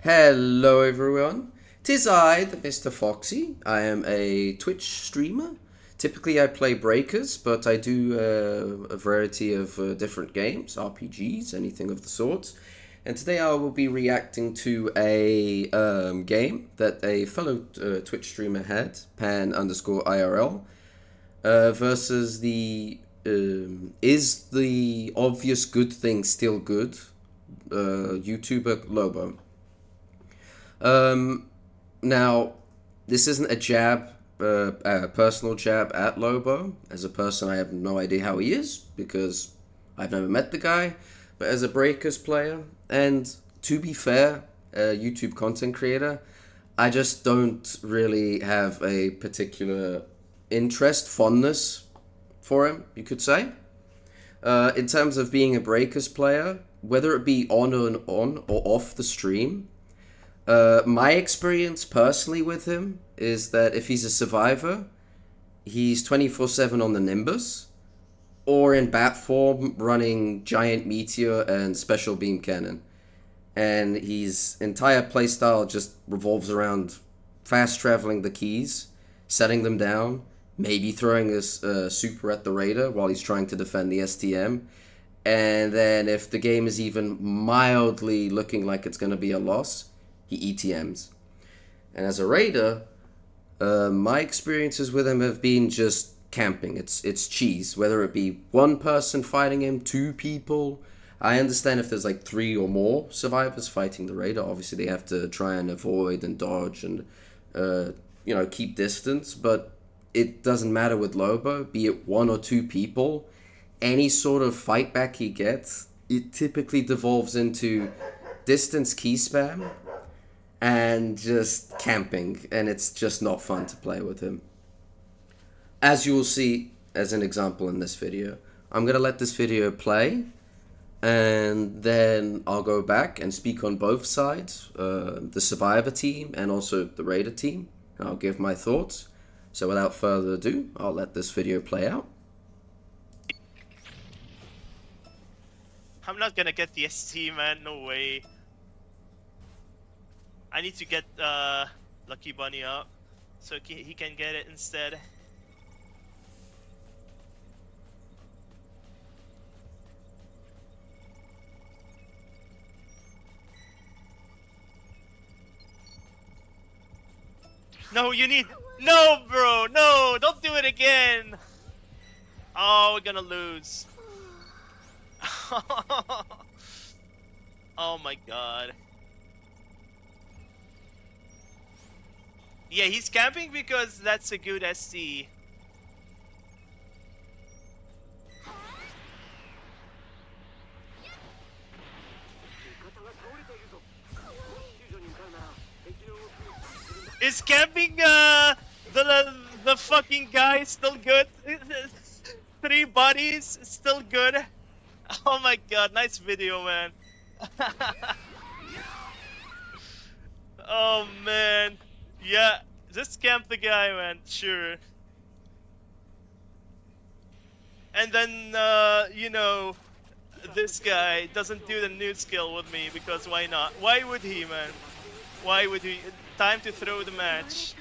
Hello everyone, 'tis I, the Mr. Foxy. I am a Twitch streamer. Typically I play Breakers, but I do a variety of different games, RPGs, anything of the sort. And today I will be reacting to a game that a fellow Twitch streamer had, pan underscore IRL, versus the is the obvious good thing still good YouTuber Lobo. Um, Now, this isn't a jab, a personal jab at Lobo. As a person, I have no idea how he is because I've never met the guy. But as a Breakers player, and to be fair, a YouTube content creator, I just don't really have a particular interest, fondness for him, you could say. In terms of being a Breakers player, whether it be on or off the stream, my experience personally with him is that if he's a survivor, he's 24/7 on the Nimbus, or in bat form running Giant Meteor and Special Beam Cannon. And his entire playstyle just revolves around fast traveling the keys, setting them down, maybe throwing a super at the Raider while he's trying to defend the STM. And then if the game is even mildly looking like it's going to be a loss, he ETMs. And as a raider, my experiences with him have been just camping. It's cheese. Whether it be one person fighting him, two people. I understand if there's like three or more survivors fighting the raider. Obviously, they have to try and avoid and dodge and keep distance. But it doesn't matter with Lobo. Be it one or two people, any sort of fight back he gets, it typically devolves into distance key spam and just camping, and it's just not fun to play with him. As you will see as an example in this video, I'm going to let this video play, and then I'll go back and speak on both sides, the Survivor team and also the Raider team, and I'll give my thoughts. So without further ado, I'll let this video play out. I'm not gonna get the ST, man, no way. I need to get Lucky Bunny up so he can get it instead. No, you need... No, bro, no, don't do it again. Oh, we're gonna lose. Oh my god. Yeah, he's camping because that's a good SC. Is camping the fucking guy still good? 3 bodies still good? Oh my god, nice video, man. Oh man. Yeah, just camp the guy, man, sure. And then, this guy doesn't do the new skill with me because why not? Why would he, man? Why would he? Time to throw the match.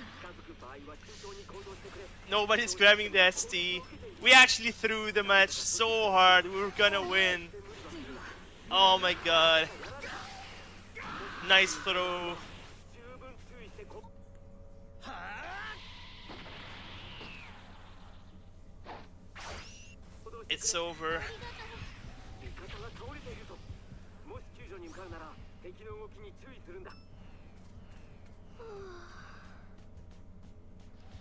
Nobody's grabbing the ST. We actually threw the match so hard. We were gonna win. Oh my god. Nice throw. It's over.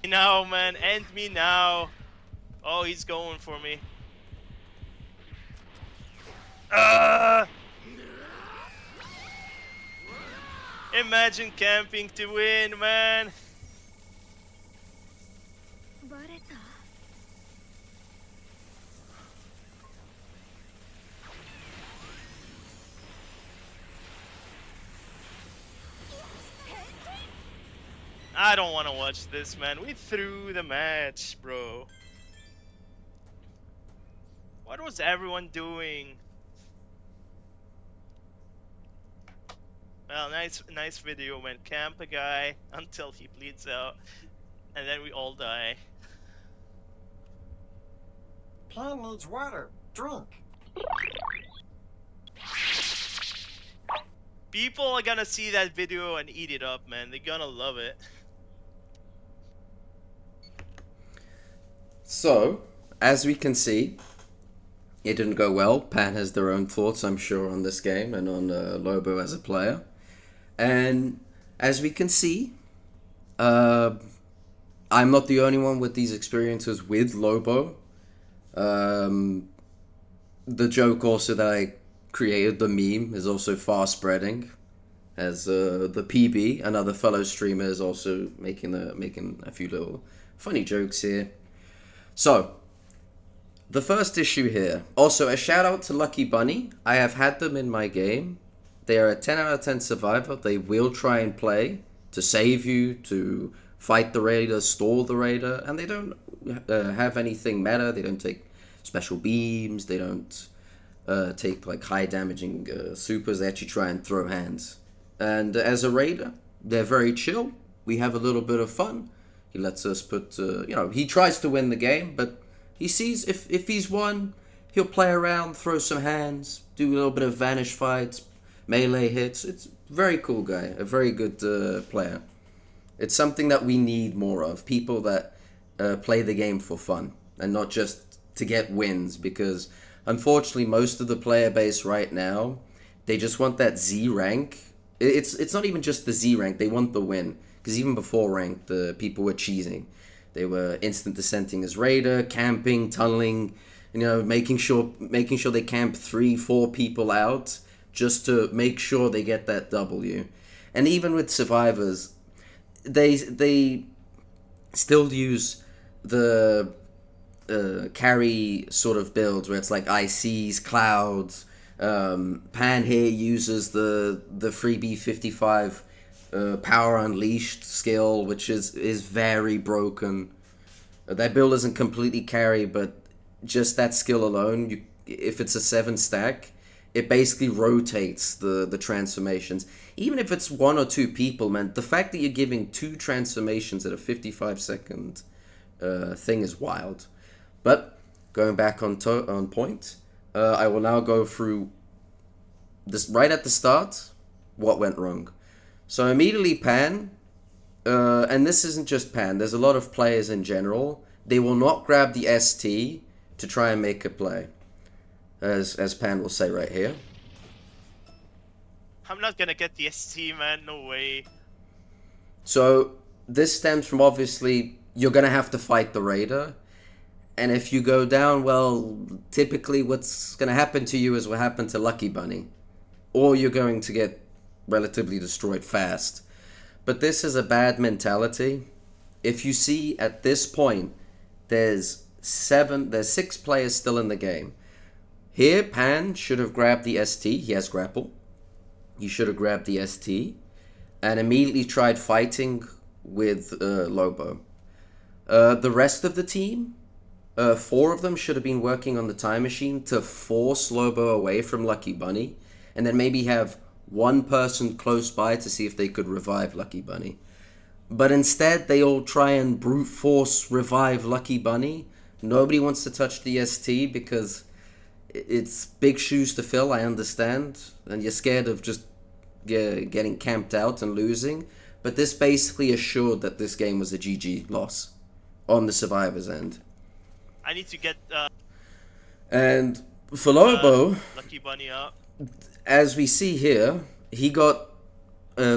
Now, man, end me now. Oh, he's going for me. Imagine camping to win, man. I don't want to watch this, man. We threw the match, bro. What was everyone doing? Well, nice video when camp a guy until he bleeds out, and then we all die. Pan needs water. Drink. People are gonna see that video and eat it up, man. They're gonna love it. So, as we can see, it didn't go well. Pan has their own thoughts, I'm sure, on this game and on Lobo as a player. And as we can see, I'm not the only one with these experiences with Lobo. The joke also that I created, the meme, is also far spreading. As the PB, another fellow streamer, is also making a few little funny jokes here. So, the first issue here. Also, a shout out to Lucky Bunny. I have had them in my game. They are a 10 out of 10 survivor. They will try and play to save you, to fight the raider, stall the raider, and they don't have anything meta. They don't take special beams. They don't take like high damaging supers. They actually try and throw hands. And as a raider, they're very chill. We have a little bit of fun. He lets us put, he tries to win the game, but he sees if he's won, he'll play around, throw some hands, do a little bit of vanish fights, melee hits. It's a very cool guy, a very good player. It's something that we need more of, people that play the game for fun and not just to get wins, because unfortunately most of the player base right now, they just want that Z rank. It's not even just the Z rank, they want the win. Because even before rank, the people were cheesing. They were instant dissenting as raider, camping, tunneling, making sure they camp 3-4 people out just to make sure they get that W. And even with survivors, they still use the carry sort of builds where it's like ICs, clouds. Pan here uses the freebie 55 Power Unleashed skill, which is very broken. That build isn't completely carry, but just that skill alone, if it's a 7 stack, it basically rotates the transformations. Even if it's 1 or 2 people, man, the fact that you're giving 2 transformations at a 55-second thing is wild. But going back on point, I will now go through this right at the start. What went wrong? So immediately Pan, and this isn't just Pan, there's a lot of players in general, they will not grab the ST to try and make a play. As Pan will say right here. I'm not gonna get the ST, man, no way. So this stems from, obviously, you're gonna have to fight the raider. And if you go down, well, typically what's gonna happen to you is what happened to Lucky Bunny. Or you're going to get relatively destroyed fast. But this is a bad mentality. If you see at this point, there's 6 players still in the game. Here, Pan should have grabbed the ST. He has grapple. He should have grabbed the ST and immediately tried fighting with Lobo. The rest of the team, 4 of them should have been working on the time machine to force Lobo away from Lucky Bunny, and then maybe have 1 person close by to see if they could revive Lucky Bunny. But instead, they all try and brute force revive Lucky Bunny. Nobody wants to touch the ST because it's big shoes to fill, I understand. And you're scared of just getting camped out and losing. But this basically assured that this game was a GG loss on the survivor's end. I need to get And for Lobo, Lucky Bunny up. as we see here, he got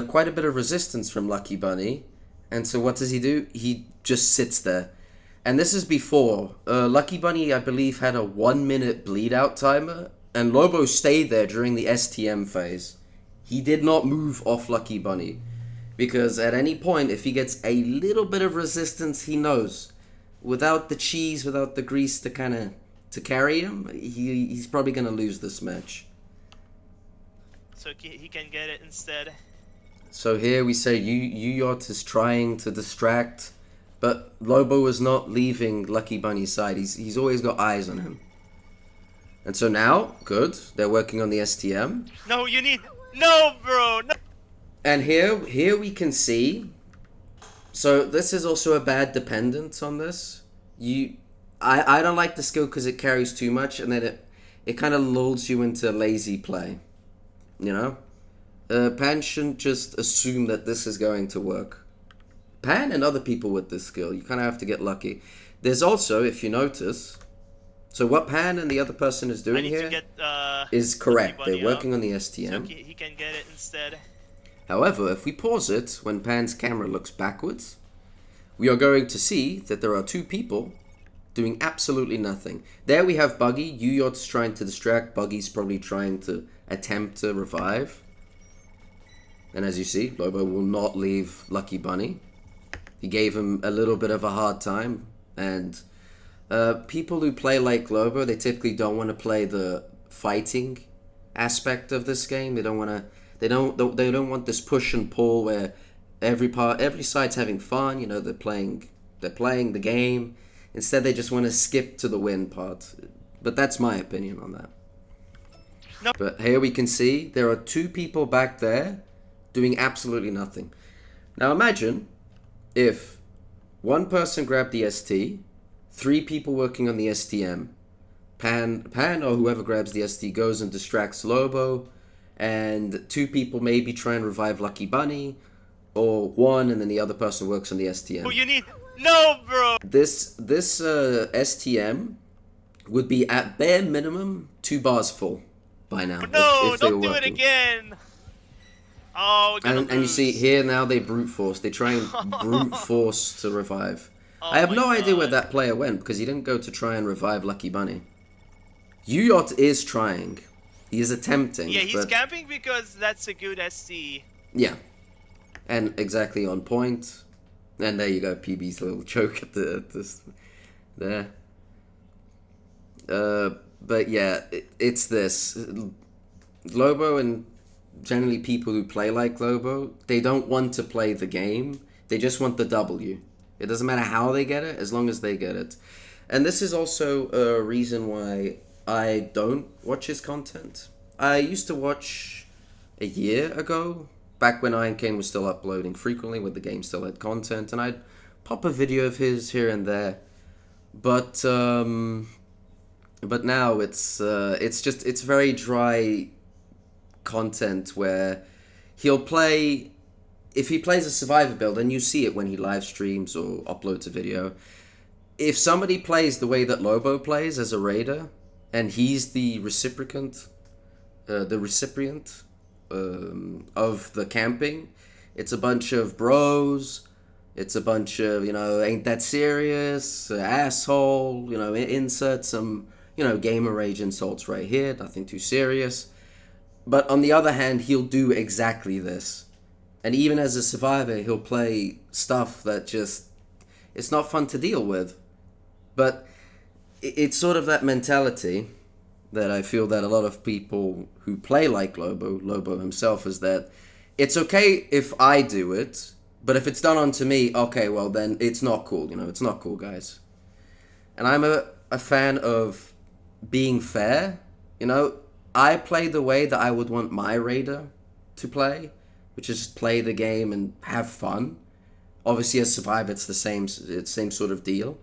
quite a bit of resistance from Lucky Bunny. And so what does he do? He just sits there. And this is before. Lucky Bunny, I believe, had a 1-minute bleed out timer. And Lobo stayed there during the STM phase. He did not move off Lucky Bunny. Because at any point, if he gets a little bit of resistance, he knows. Without the cheese, without the grease to carry him, he's probably going to lose this match. So he can get it instead. So here we say Yu Yacht is trying to distract, but Lobo is not leaving Lucky Bunny's side. He's always got eyes on him. And so now, good, they're working on the STM. No, you need... No, bro! No. And here we can see. So this is also a bad dependence on this. I don't like the skill because it carries too much, and then it kind of lulls you into lazy play. You know, Pan shouldn't just assume that this is going to work. Pan and other people with this skill, you kind of have to get lucky. There's also, if you notice, so what Pan and the other person is doing here is correct. They're working on the STM. So he can get it instead. However, if we pause it when Pan's camera looks backwards, we are going to see that there are two people doing absolutely nothing. There we have Buggy. Yuyot's trying to distract. Buggy's probably trying to attempt to revive. And as you see, Lobo will not leave Lucky Bunny. He gave him a little bit of a hard time. And people who play like Lobo, they typically don't want to play the fighting aspect of this game. They don't want to. They don't want this push and pull where every side's having fun. You know, they're playing the game. Instead, they just want to skip to the win part. But that's my opinion on that. No. But here we can see there are two people back there doing absolutely nothing. Now imagine if one person grabbed the ST, three people working on the STM, Pan or whoever grabs the ST goes and distracts Lobo, and two people maybe try and revive Lucky Bunny, or one and then the other person works on the STM. Oh, you need... No, bro! This STM would be at bare minimum 2 bars full by now. No, if they don't were do it working. again! Oh, we're gonna And you see here now they brute force. They try and brute force to revive. Oh I have no my idea where God. that player went because he didn't go to try and revive Lucky Bunny. Yuyot is trying. He is attempting. Yeah, he's but, camping because that's a good SC. yeah. And exactly on point. And there you go, PB's little joke at this there. But yeah, it's this. Lobo and generally people who play like Lobo, they don't want to play the game. They just want the W. It doesn't matter how they get it, as long as they get it. And this is also a reason why I don't watch his content. I used to watch a year ago, back when Iron Kane was still uploading frequently, when the game still had content, and I'd pop a video of his here and there. But now it's very dry content where he'll play. If he plays a survivor build, and you see it when he live streams or uploads a video, if somebody plays the way that Lobo plays as a raider, and he's the recipient of the camping, it's a bunch of bros, it's a bunch of, ain't that serious, asshole, insert some, gamer rage insults right here, nothing too serious. But on the other hand, he'll do exactly this. And even as a survivor, he'll play stuff that just, it's not fun to deal with. But it's sort of that mentality that I feel that a lot of people who play like Lobo himself, is that it's okay if I do it, but if it's done onto me, okay, well then it's not cool, it's not cool, guys. And I'm a fan of being fair, I play the way that I would want my raider to play, which is just play the game and have fun. Obviously, as Survivor, it's the same sort of deal.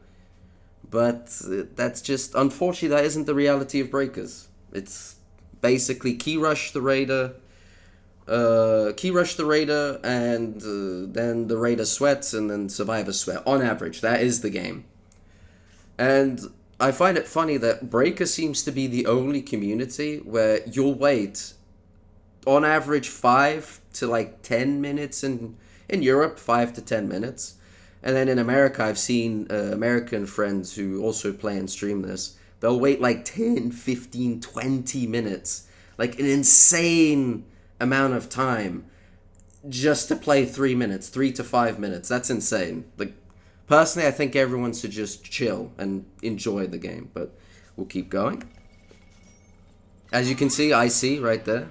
But that's just, unfortunately, that isn't the reality of Breakers. It's basically key rush the raider, and then the raider sweats, and then Survivor sweat. On average, that is the game. And I find it funny that Breaker seems to be the only community where you'll wait, on average, 5 to 10 minutes in Europe, 5 to 10 minutes. And then in America, I've seen American friends who also play and stream this. They'll wait 10, 15, 20 minutes. An insane amount of time just to play 3 minutes, 3 to 5 minutes. That's insane. Personally, I think everyone should just chill and enjoy the game. But we'll keep going. As you can see, IC right there.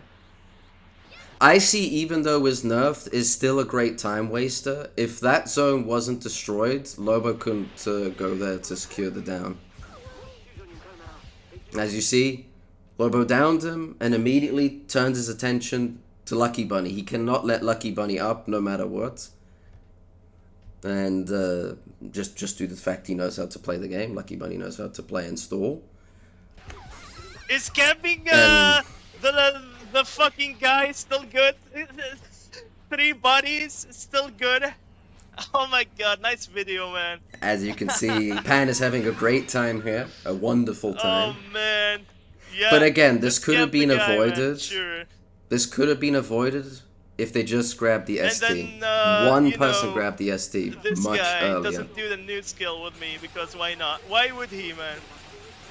IC, even though is nerfed, is still a great time waster. If that zone wasn't destroyed, Lobo couldn't go there to secure the down. As you see, Lobo downed him and immediately turned his attention to Lucky Bunny. He cannot let Lucky Bunny up no matter what. And just due to the fact he knows how to play the game. Lucky Bunny knows how to play and stall. Is camping And- the fucking guy still good? 3 bodies still good? Oh my god, nice video, man. As you can see, Pan is having a great time here. A wonderful time. Oh man. Yeah. But again, this just could have camp the been guy, man, avoided. Sure. This could have been avoided if they just grabbed the And ST. then, One you person know, grabbed the ST This much guy earlier. doesn't do the nude skill with me because why not? Why would he, man?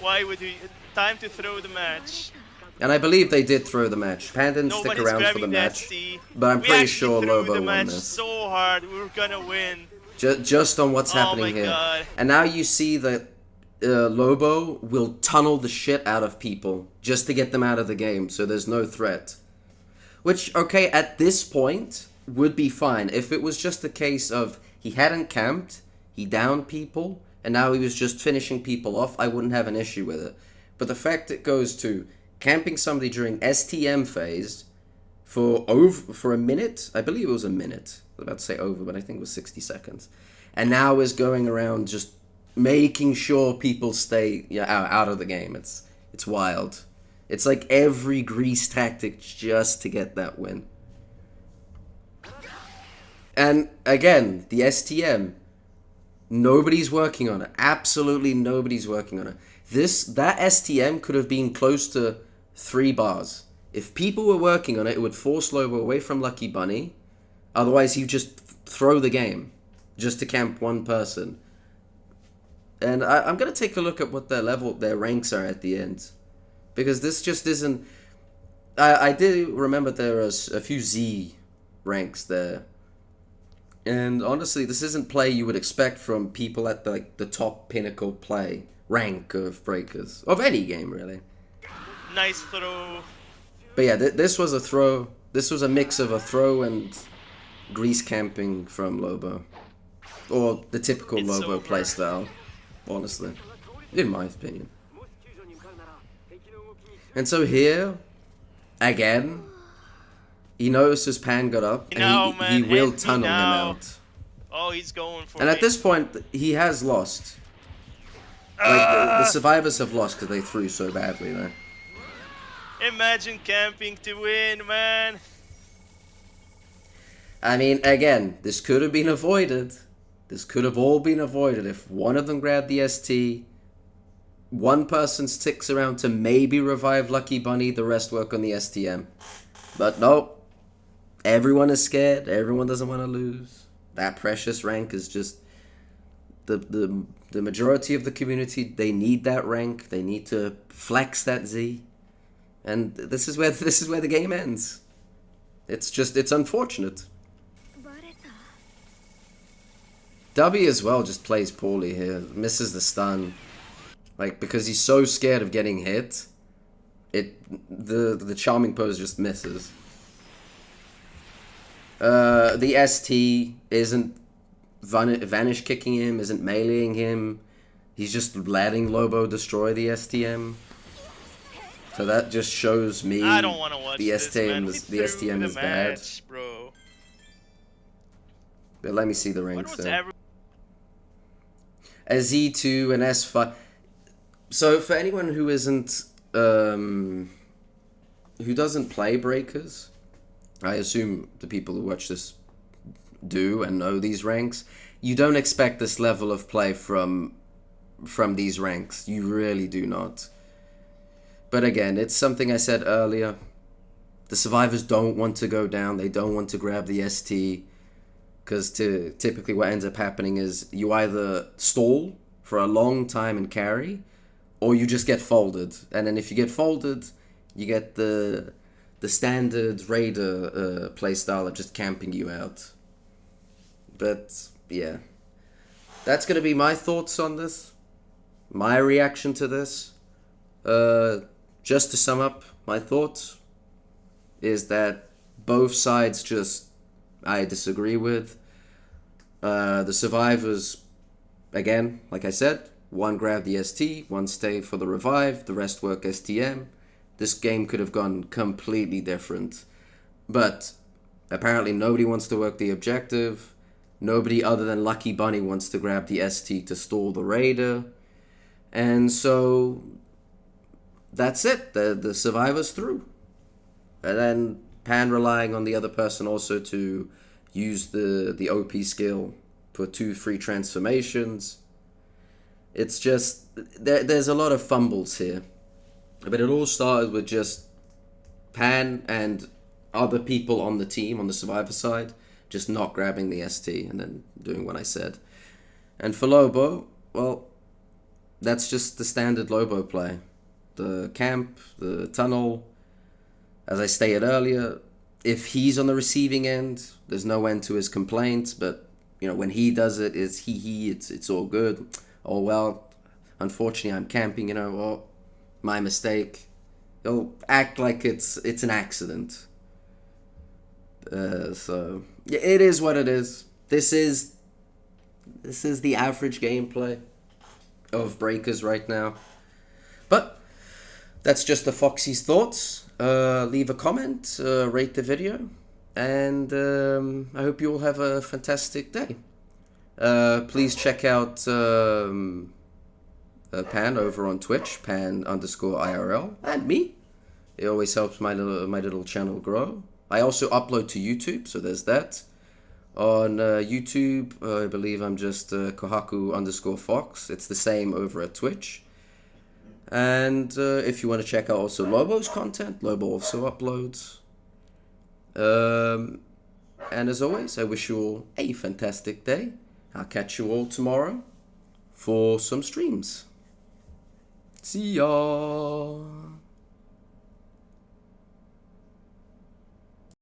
Why would he? Time to throw the match. And I believe they did throw the match. Pan didn't stick Nobody's around for grabbing the match. ST. But I'm We pretty actually sure threw Lobo the won match this. so hard. We were gonna win. Just on what's Oh happening my here. God. And now you see that Lobo will tunnel the shit out of people just to get them out of the game, so there's no threat. Which, okay, at this point, would be fine. If it was just a case of he hadn't camped, he downed people, and now he was just finishing people off, I wouldn't have an issue with it. But the fact it goes to camping somebody during STM phase for a minute, I believe it was a minute. I was about to say over, but I think it was 60 seconds. And now is going around just making sure people stay out of the game. It's wild. It's like every grease tactic just to get that win. And again, the STM, nobody's working on it. Absolutely nobody's working on it. That STM could have been close to 3 bars. If people were working on it, it would force Lobo away from Lucky Bunny. Otherwise, he'd just throw the game just to camp one person. And I'm going to take a look at what their ranks are at the end. Because this just isn't... I did remember there was a few Z ranks there. And honestly, this isn't play you would expect from people at the top pinnacle play rank of Breakers. Of any game, really. Nice throw. But yeah, this was a throw. This was a mix of a throw and grease camping from Lobo. Or the typical It's Lobo over. playstyle, honestly. In my opinion. And so here, again, he notices Pan got up, and No, he man, will hit me tunnel him now. out. Oh, he's going for And it. at this point, he has lost. Like, the survivors have lost because they threw so badly there. Imagine camping to win, man. I mean, again, this could have been avoided. This could have all been avoided if one of them grabbed the ST, one person sticks around to maybe revive Lucky Bunny, the rest work on the STM. But nope. Everyone is scared. Everyone doesn't want to lose. That precious rank is just... The majority of the community, they need that rank. They need to flex that Z. And this is where the game ends. It's unfortunate. W as well just plays poorly here. Misses the stun. Like, because he's so scared of getting hit, the charming pose just misses. The ST isn't vanish kicking him, isn't meleeing him. He's just letting Lobo destroy the STM. So that just shows me I don't want to watch the this, STM man. is We the threw STM the is bad. match, bro. But let me see the What ranks was there. ever? A Z2 and S5. So for anyone who isn't who doesn't play Breakers, I assume the people who watch this do and know these ranks, you don't expect this level of play from these ranks. You really do not. But again, it's something I said earlier. The survivors don't want to go down. They don't want to grab the ST. Because typically what ends up happening is you either stall for a long time and carry, or you just get folded. And then if you get folded, you get the standard raider playstyle of just camping you out. But yeah, that's going to be my thoughts on this. My reaction to this. Just to sum up my thoughts, is that both sides I disagree with. The survivors, again, like I said, one grabbed the ST, one stayed for the revive, the rest work STM. This game could have gone completely different. But apparently nobody wants to work the objective. Nobody other than Lucky Bunny wants to grab the ST to stall the raider. And so that's it. The survivor's through. And then Pan relying on the other person also to use the OP skill for 2 free transformations. It's just, there's a lot of fumbles here. But it all started with just Pan and other people on the team, on the survivor side, just not grabbing the ST and then doing what I said. And for Lobo, well, that's just the standard Lobo play. The camp, the tunnel. As I stated earlier, if he's on the receiving end, there's no end to his complaints. But when he does it, it's all good. Oh well, unfortunately I'm camping. Oh, my mistake. He'll act like it's an accident. So yeah, it is what it is. This is the average gameplay of Breakers right now. But that's just the Foxy's thoughts. Leave a comment, rate the video, and I hope you all have a fantastic day. Please check out Pan over on Twitch, Pan_IRL, and me. It always helps my little channel grow. I also upload to YouTube, so there's that. On YouTube, I believe I'm just Kohaku_Fox. It's the same over at Twitch. And if you want to check out also Lobo's content, Lobo also uploads. And as always, I wish you all a fantastic day. I'll catch you all tomorrow for some streams. See ya!